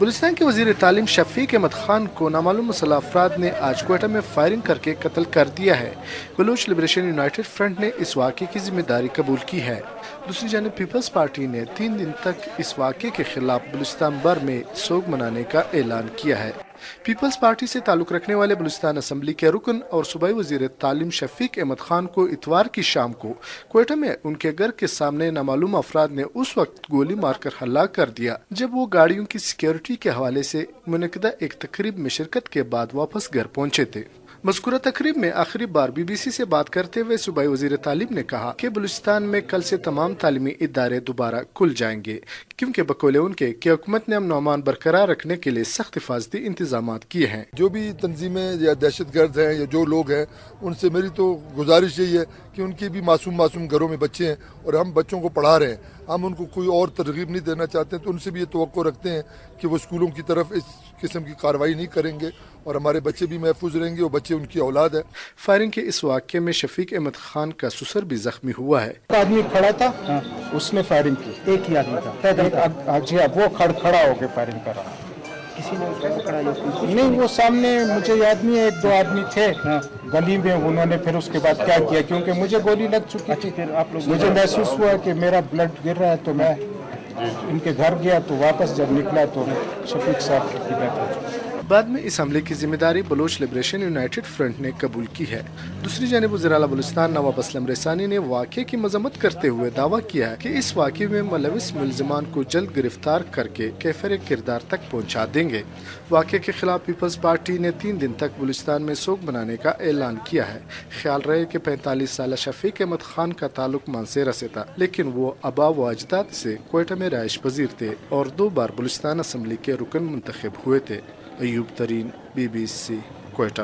بلوچستان کے وزیر تعلیم شفیق احمد خان کو نامعلوم مسلح افراد نے آج کوئٹہ میں فائرنگ کر کے قتل کر دیا ہے۔ بلوچ لبریشن یونائٹڈ فرنٹ نے اس واقعے کی ذمہ داری قبول کی ہے۔ دوسری جانب پیپلز پارٹی نے 3 دن تک اس واقعے کے خلاف بلوچستان بھر میں سوگ منانے کا اعلان کیا ہے۔ پیپلز پارٹی سے تعلق رکھنے والے بلوچستان اسمبلی کے رکن اور صوبائی وزیر تعلیم شفیق احمد خان کو اتوار کی شام کو کوئٹہ میں ان کے گھر کے سامنے نامعلوم افراد نے اس وقت گولی مار کر ہلاک کر دیا جب وہ گاڑیوں کی سیکیورٹی کے حوالے سے منعقدہ ایک تقریب میں شرکت کے بعد واپس گھر پہنچے تھے۔ مذکورہ تقریب میں آخری بار بی بی سی سے بات کرتے ہوئے صوبائی وزیر تعلیم نے کہا کہ بلوچستان میں کل سے تمام تعلیمی ادارے دوبارہ کھل جائیں گے، کیونکہ بقول ان کے کہ حکومت نے امن و امان برقرار رکھنے کے لیے سخت حفاظتی انتظامات کیے ہیں۔ جو بھی تنظیمیں یا دہشت گرد ہیں یا جو لوگ ہیں ان سے میری تو گزارش یہی ہے کہ ان کے بھی معصوم گھروں میں بچے ہیں اور ہم بچوں کو پڑھا رہے ہیں، ہم ان کو کوئی اور ترغیب نہیں دینا چاہتے، تو ان سے بھی یہ توقع رکھتے ہیں کہ وہ اسکولوں کی طرف اس قسم کی کارروائی نہیں کریں گے اور ہمارے بچے بھی محفوظ رہیں گے، اور بچے ان کی اولاد ہے۔ فائرنگ کے اس واقعے میں شفیق احمد خان کا سسر بھی زخمی ہوا ہے۔ آدمی کھڑا تھا، اس نے فائرنگ کی، ایک ہی آدمی تھا جی، اب وہ کھڑا ہو کے فائرنگ کر رہا، کسی نے اس کو پکڑا نہیں، وہ سامنے مجھے یاد نہیں ہے، 1-2 آدمی تھے گلی میں، انہوں نے پھر اس کے بعد کیا کیا، کیونکہ مجھے گولی لگ چکی تھی، مجھے محسوس ہوا کہ میرا بلڈ گر رہا ہے، تو میں ان کے گھر گیا، تو واپس جب نکلا تو شفیق صاحب کی ڈیتھ ہو چکی۔ بعد میں اس حملے کی ذمہ داری بلوچ لبریشن یونائٹڈ فرنٹ نے قبول کی ہے۔ دوسری جانب وزیر اعلیٰ بلوچستان نواب اسلم رسانی نے واقعے کی مذمت کرتے ہوئے دعویٰ کیا ہے کہ اس واقعے میں ملوث ملزمان کو جلد گرفتار کر کے کیفر کردار تک پہنچا دیں گے۔ واقعے کے خلاف پیپلز پارٹی نے 3 دن تک بلوچستان میں سوگ منانے کا اعلان کیا ہے۔ خیال رہے کہ 45 سالہ شفیق احمد خان کا تعلق مانسیرہ سے تھا، لیکن وہ آبا و اجداد سے کوئٹہ میں رہائش پذیر تھے اور 2 بار بلوچستان اسمبلی کے رکن منتخب ہوئے تھے۔ ایوب ترین، بی بی سی، کوئٹہ۔